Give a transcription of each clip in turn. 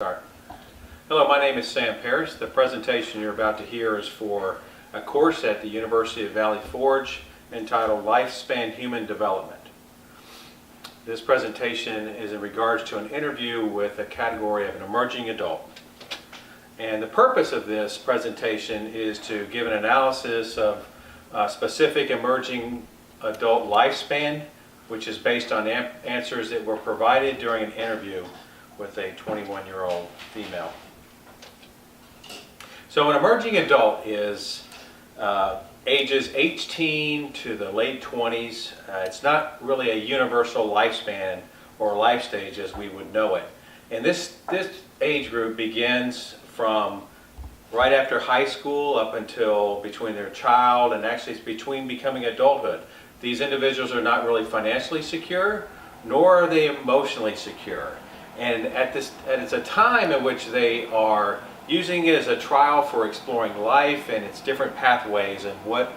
Start. Hello, my name is Sam Parrish. The presentation you're about to hear is for a course at the University of Valley Forge entitled Lifespan Human Development. This presentation is in regards to an interview with a category of an emerging adult. And the purpose of this presentation is to give an analysis of specific emerging adult lifespan, which is based on answers that were provided during an interview with a 21-year-old female. So an emerging adult is ages 18 to the late 20s. It's not really a universal lifespan or life stage as we would know it. And this age group begins from right after high school up until between their child and actually it's between becoming adulthood. These individuals are not really financially secure, nor are they emotionally secure. And it's a time in which they are using it as a trial for exploring life and its different pathways and what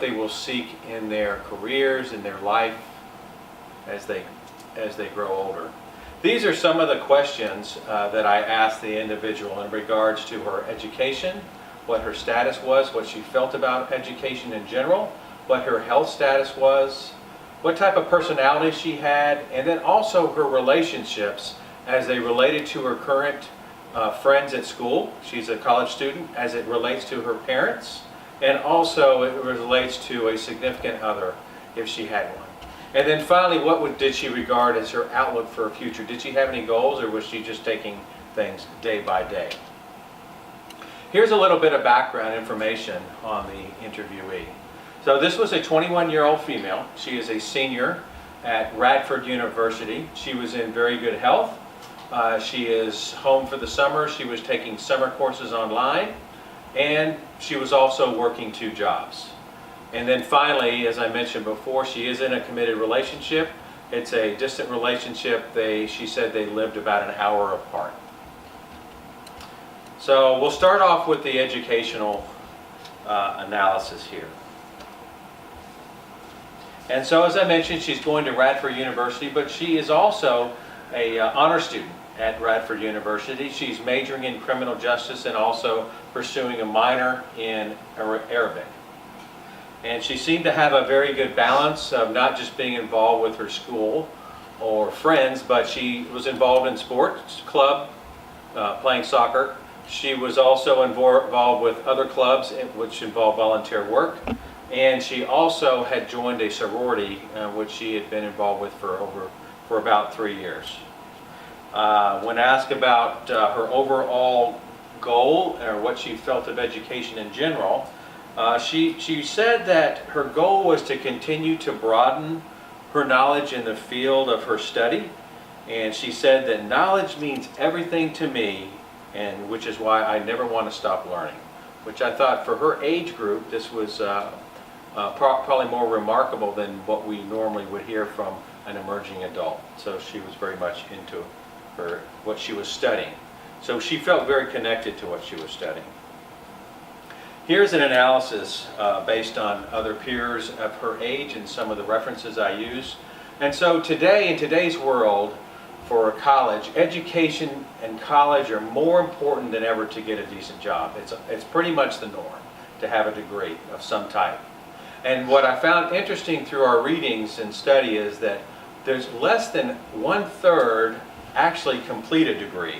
they will seek in their careers, in their life as they grow older. These are some of the questions that I asked the individual in regards to her education, what her status was, what she felt about education in general, what her health status was, what type of personality she had, and then also her relationships as they related to her current friends at school. She's a college student, as it relates to her parents, and also it relates to a significant other if she had one. And then finally, did she regard as her outlook for her future? Did she have any goals, or was she just taking things day by day? Here's a little bit of background information on the interviewee. So this was a 21-year-old female. She is a senior at Radford University. She was in very good health. She is home for the summer. She was taking summer courses online, and she was also working 2 jobs. And then finally, as I mentioned before, she is in a committed relationship. It's a distant relationship. She said they lived about an hour apart. So we'll start off with the educational analysis here. And so, as I mentioned, she's going to Radford University, but she is also an honor student at Radford University. She's majoring in criminal justice and also pursuing a minor in Arabic. And she seemed to have a very good balance of not just being involved with her school or friends, but she was involved in sports club, playing soccer. She was also involved with other clubs which involved volunteer work. And she also had joined a sorority, which she had been involved with for about 3 years. When asked about her overall goal or what she felt of education in general, she said that her goal was to continue to broaden her knowledge in the field of her study. And she said that knowledge means everything to me, and which is why I never want to stop learning. Which I thought for her age group, this was probably more remarkable than what we normally would hear from an emerging adult. So she was very much into what she was studying. So she felt very connected to what she was studying. Here's an analysis based on other peers of her age and some of the references I use. And so today, in today's world, for college, education and college are more important than ever to get a decent job. It's pretty much the norm to have a degree of some type. And what I found interesting through our readings and study is that there's less than 1/3 actually complete a degree.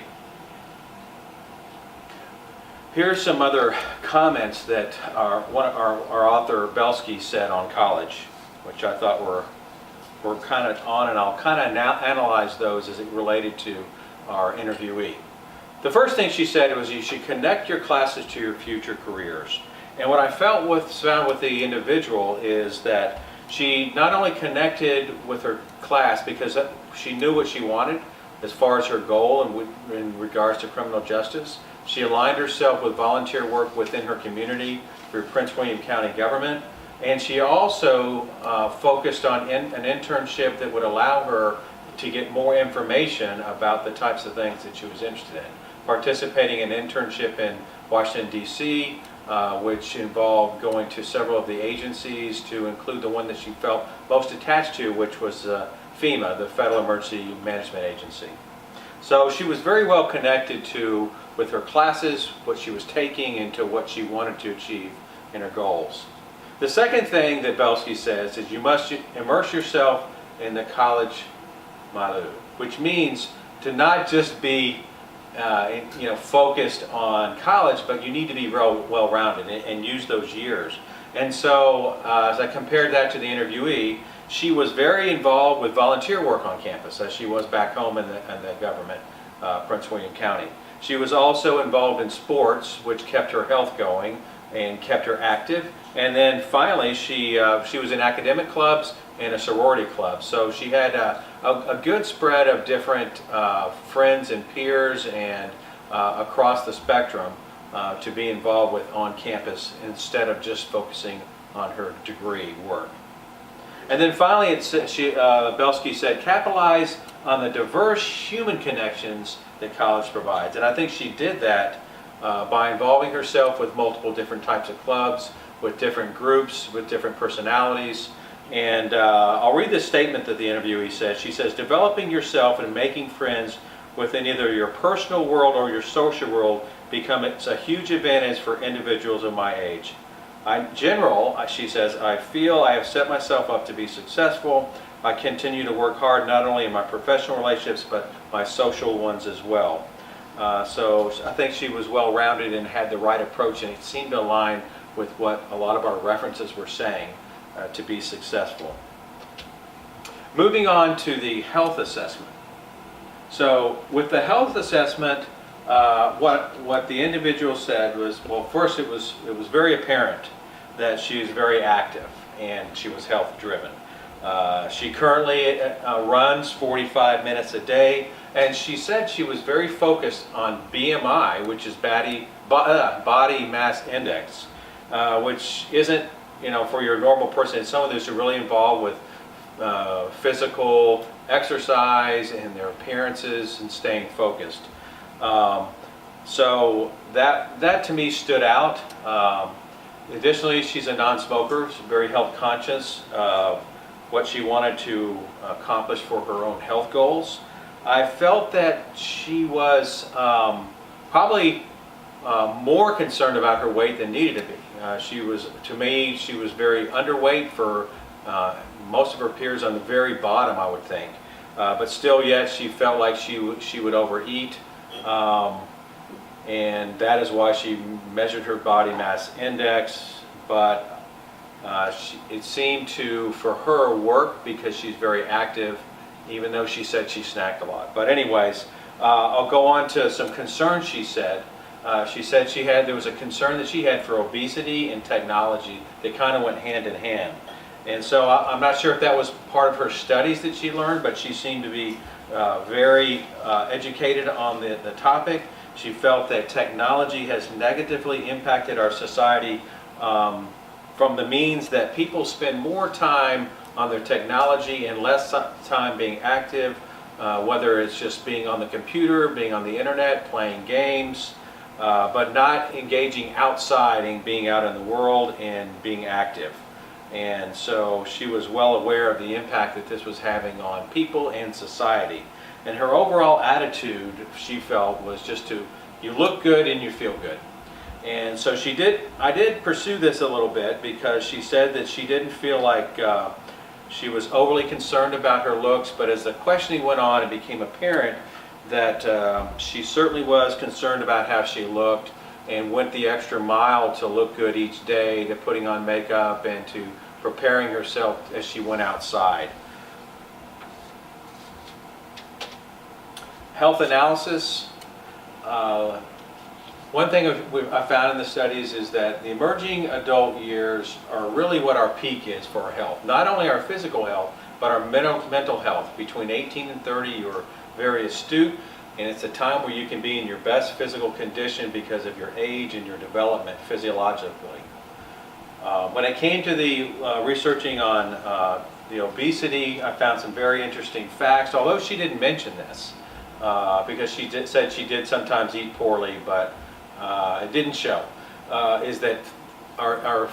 Here's some other comments that our author Belsky said on college, which I thought were kind of on, and I'll kind of now analyze those as it related to our interviewee. The first thing she said was you should connect your classes to your future careers. And what I found with the individual is that she not only connected with her class because she knew what she wanted as far as her goal and in regards to criminal justice. She aligned herself with volunteer work within her community through Prince William County government. And she also focused on an internship that would allow her to get more information about the types of things that she was interested in. Participating in an internship in Washington, D.C., which involved going to several of the agencies to include the one that she felt most attached to, which was FEMA, the Federal Emergency Management Agency. So she was very well connected to with her classes, what she was taking, and to what she wanted to achieve in her goals. The second thing that Belsky says is you must immerse yourself in the college milieu, which means to not just be focused on college, but you need to be well-rounded and use those years. And so as I compared that to the interviewee, she was very involved with volunteer work on campus, as she was back home in the government, Prince William County. She was also involved in sports, which kept her health going and kept her active. And then finally, she was in academic clubs and a sorority club. So she had a good spread of different friends and peers and across the spectrum to be involved with on campus instead of just focusing on her degree work. And then finally, Belsky said, capitalize on the diverse human connections that college provides. And I think she did that by involving herself with multiple different types of clubs, with different groups, with different personalities. And I'll read this statement that the interviewee said. She says, developing yourself and making friends within either your personal world or your social world becomes a huge advantage for individuals of my age. In general, she says, I feel I have set myself up to be successful. I continue to work hard not only in my professional relationships, but my social ones as well. So I think she was well-rounded and had the right approach, and it seemed to align with what a lot of our references were saying to be successful. Moving on to the health assessment. So with the health assessment, what the individual said was, well, first it was very apparent that she was very active and she was health driven. She currently runs 45 minutes a day, and she said she was very focused on BMI, which is body mass index, which isn't, for your normal person. Some of those are really involved with physical exercise and their appearances and staying focused. So that to me stood out. Additionally, she's a non-smoker, she's very health conscious of what she wanted to accomplish for her own health goals. I felt that she was probably more concerned about her weight than needed to be. She was very underweight for most of her peers on the very bottom, I would think. But still, yet she felt like she would overeat. And that is why she measured her body mass index, but it seemed to, for her, work because she's very active, even though she said she snacked a lot. But anyways, I'll go on to some concerns she said. She said there was a concern that she had for obesity and technology that kind of went hand in hand. And so I'm not sure if that was part of her studies that she learned, but she seemed to be very educated on the topic. She felt that technology has negatively impacted our society from the means that people spend more time on their technology and less time being active, whether it's just being on the computer, being on the internet, playing games, but not engaging outside and being out in the world and being active. And so she was well aware of the impact that this was having on people and society. And her overall attitude, she felt, was just you look good and you feel good. And so I did pursue this a little bit because she said that she didn't feel like she was overly concerned about her looks, but as the questioning went on, it became apparent that she certainly was concerned about how she looked and went the extra mile to look good each day, to putting on makeup and to preparing herself as she went outside. Health analysis. One thing I found in the studies is that the emerging adult years are really what our peak is for our health. Not only our physical health, but our mental health. Between 18 and 30, you're very astute, and it's a time where you can be in your best physical condition because of your age and your development physiologically. When it came to the researching on the obesity, I found some very interesting facts, although she didn't mention this because she said she did sometimes eat poorly, but it didn't show, is that our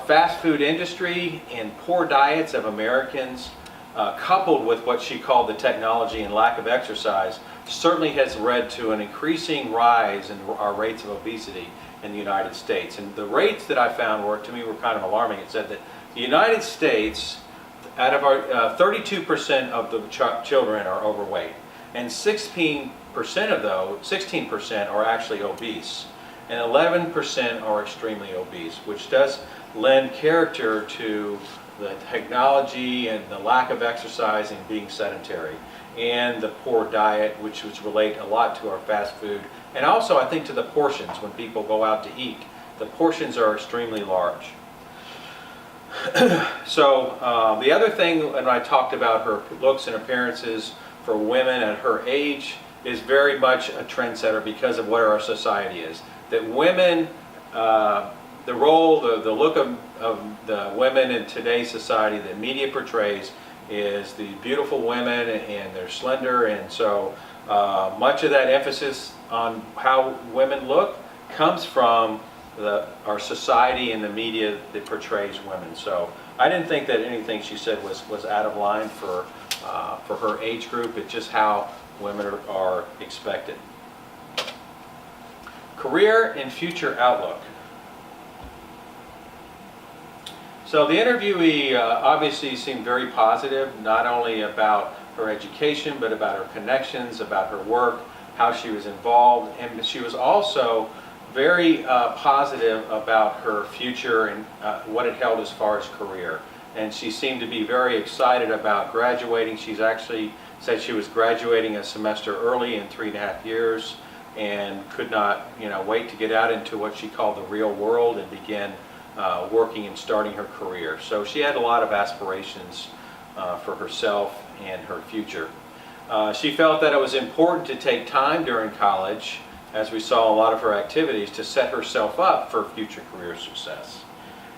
fast food industry and poor diets of Americans, coupled with what she called the technology and lack of exercise, certainly has led to an increasing rise in our rates of obesity in the United States. And the rates that I found to me were kind of alarming. It said that the United States, out of our 32% of the children are overweight, and 16% of those, 16% are actually obese, and 11% are extremely obese, which does lend character to the technology and the lack of exercise and being sedentary, and the poor diet, which relate a lot to our fast food, and also I think to the portions when people go out to eat. The portions are extremely large. So the other thing, when I talked about her looks and appearances for women at her age, is very much a trendsetter because of where our society is. That women, the role, the look of the women in today's society that media portrays is the beautiful women, and they're slender, and so much of that emphasis on how women look comes from our society and the media that portrays women. So I didn't think that anything she said was out of line for her age group. It's just how women are expected. Career and future outlook. So the interviewee obviously seemed very positive, not only about her education, but about her connections, about her work, how she was involved, and she was also very positive about her future and what it held as far as career. And she seemed to be very excited about graduating. She's actually said she was graduating a semester early in 3.5 years, and could not, wait to get out into what she called the real world and begin working and starting her career. So she had a lot of aspirations for herself and her future. She felt that it was important to take time during college, as we saw a lot of her activities, to set herself up for future career success.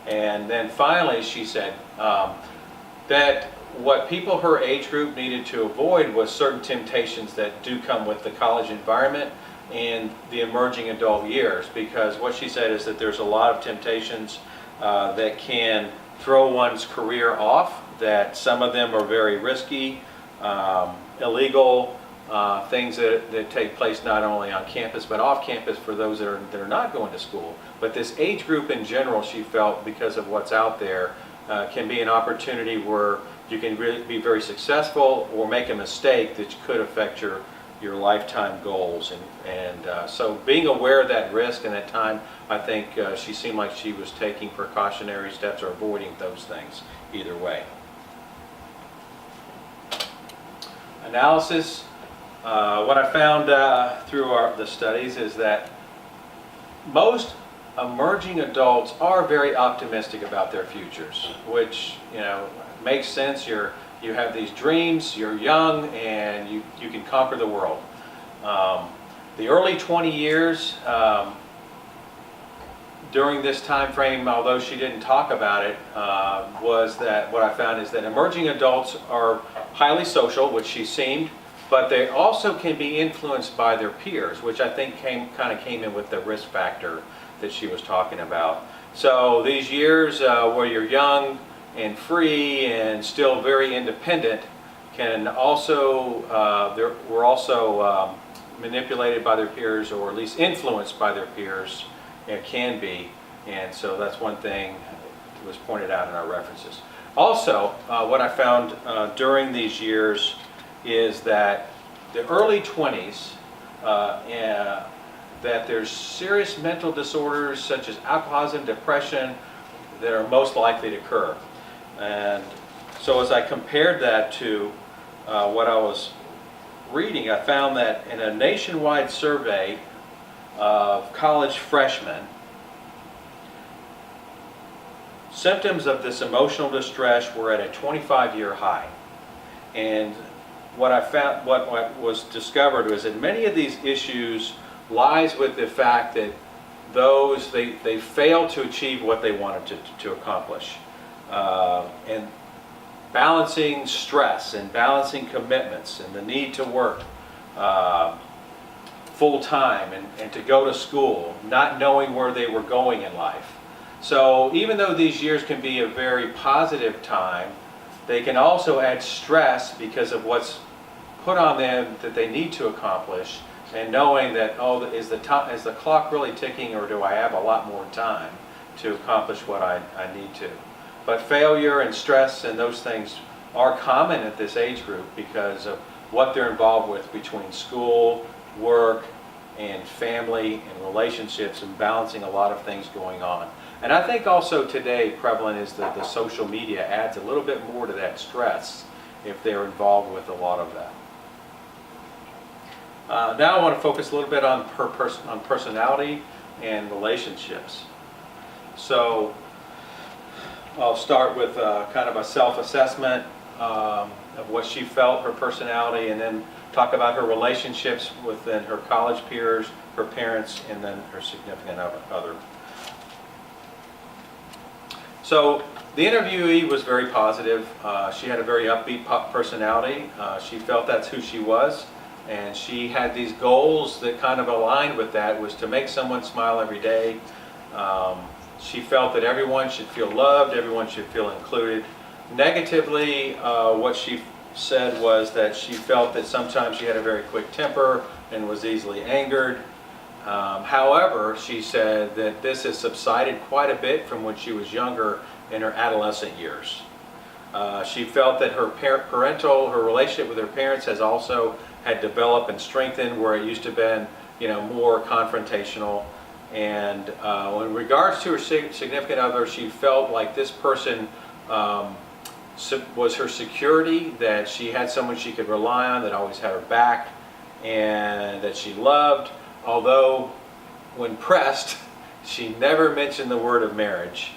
And then finally she said that what people her age group needed to avoid was certain temptations that do come with the college environment and the emerging adult years, because what she said is that there's a lot of temptations that can throw one's career off, that some of them are very risky, illegal, things that take place not only on campus but off campus for those that are not going to school. But this age group in general, she felt, because of what's out there, can be an opportunity where you can really be very successful or make a mistake that could affect your lifetime goals. And so being aware of that risk and that time, I think she seemed like she was taking precautionary steps or avoiding those things either way. Analysis. What I found through the studies is that most emerging adults are very optimistic about their futures, which makes sense. You have these dreams, you're young, and you can conquer the world. The early 20 years, during this time frame, although she didn't talk about it, was that what I found is that emerging adults are highly social, which she seemed, but they also can be influenced by their peers, which I think kind of came in with the risk factor that she was talking about. So these years where you're young and free and still very independent can also, we're also manipulated by their peers, or at least influenced by their peers. It can be, and so that's one thing that was pointed out in our references. Also, what I found during these years is that the early 20s, that there's serious mental disorders such as alcoholism, depression, that are most likely to occur. And so as I compared that to what I was reading, I found that in a nationwide survey of college freshmen, symptoms of this emotional distress were at a 25-year high. And what I found, what was discovered was that many of these issues lies with the fact that they failed to achieve what they wanted to accomplish. And balancing stress and balancing commitments and the need to work full time and to go to school, not knowing where they were going in life. So even though these years can be a very positive time, they can also add stress because of what's put on them that they need to accomplish, and knowing that, oh, is the clock really ticking, or do I have a lot more time to accomplish what I need to? But failure and stress and those things are common at this age group because of what they're involved with between school, work, and family and relationships, and balancing a lot of things going on. And I think also today prevalent is that the social media adds a little bit more to that stress if they're involved with a lot of that. Now I want to focus a little bit on personality and relationships. So I'll start with kind of a self-assessment of what she felt, her personality, and then talk about her relationships within her college peers, her parents, and then her significant other. So the interviewee was very positive. She had a very upbeat personality. She felt that's who she was, and she had these goals that kind of aligned with that, was to make someone smile every day. She felt that everyone should feel loved, everyone should feel included. Negatively, what she said was that she felt that sometimes she had a very quick temper and was easily angered. However, she said that this has subsided quite a bit from when she was younger in her adolescent years. She felt that her her relationship with her parents has also had developed and strengthened, where it used to have been, more confrontational. And in regards to her significant other, she felt like this person was her security, that she had someone she could rely on, that always had her back, and that she loved. Although, when pressed, she never mentioned the word of marriage,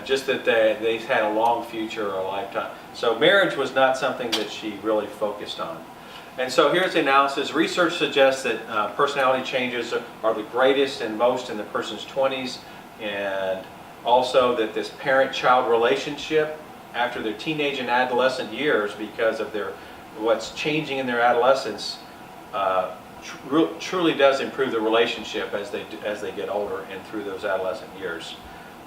just that they had a long future or a lifetime. So marriage was not something that she really focused on. And so here's the analysis. Research suggests that personality changes are the greatest and most in the person's 20s, and also that this parent-child relationship after their teenage and adolescent years, because of what's changing in their adolescence, truly does improve the relationship as they get older and through those adolescent years.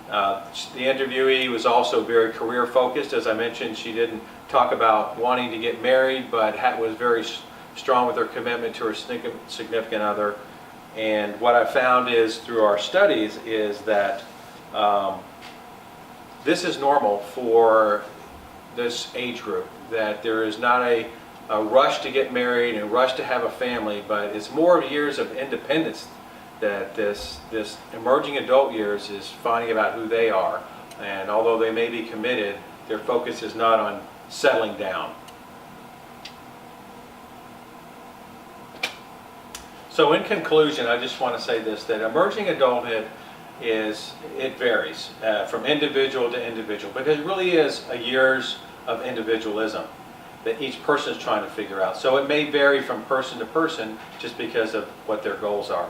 The interviewee was also very career focused. As I mentioned, she didn't talk about wanting to get married, but was very strong with her commitment to her significant other. And what I found is, through our studies, is that this is normal for this age group, that there is not a rush to get married and a rush to have a family, but it's more years of independence that this emerging adult years is finding about who they are. And although they may be committed, their focus is not on settling down. So in conclusion, I just want to say this, that emerging adulthood it varies from individual to individual, because it really is a years of individualism that each person is trying to figure out. So it may vary from person to person just because of what their goals are.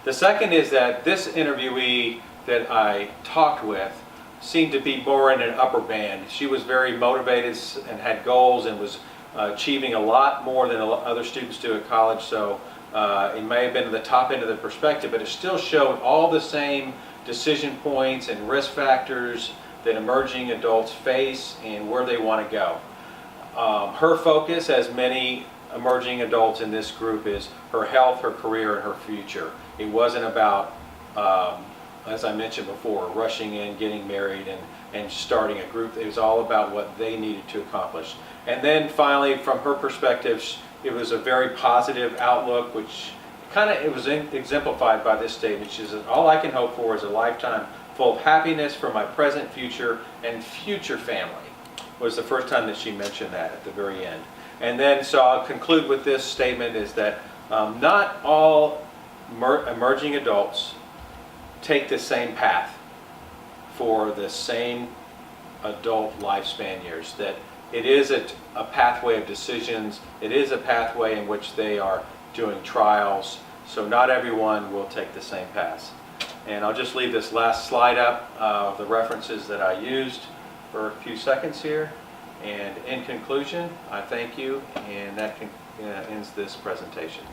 The second is that this interviewee that I talked with seemed to be more in an upper band. She was very motivated and had goals and was achieving a lot more than other students do at college. So it may have been at the top end of the perspective, but it still showed all the same decision points and risk factors that emerging adults face and where they want to go. Her focus, as many emerging adults in this group, is her health, her career, and her future. It wasn't about, as I mentioned before, rushing in, getting married, and starting a group. It was all about what they needed to accomplish. And then finally, from her perspective, it was a very positive outlook, which it was exemplified by this statement. She says, "All I can hope for is a lifetime full of happiness for my present, future, and future family." Was the first time that she mentioned that at the very end. And then, so I'll conclude with this statement, is that not all emerging adults take the same path for the same adult lifespan years. That it is a pathway of decisions. It is a pathway in which they are doing trials. So not everyone will take the same path. And I'll just leave this last slide up of the references that I used for a few seconds here. And in conclusion, I thank you, and that ends this presentation.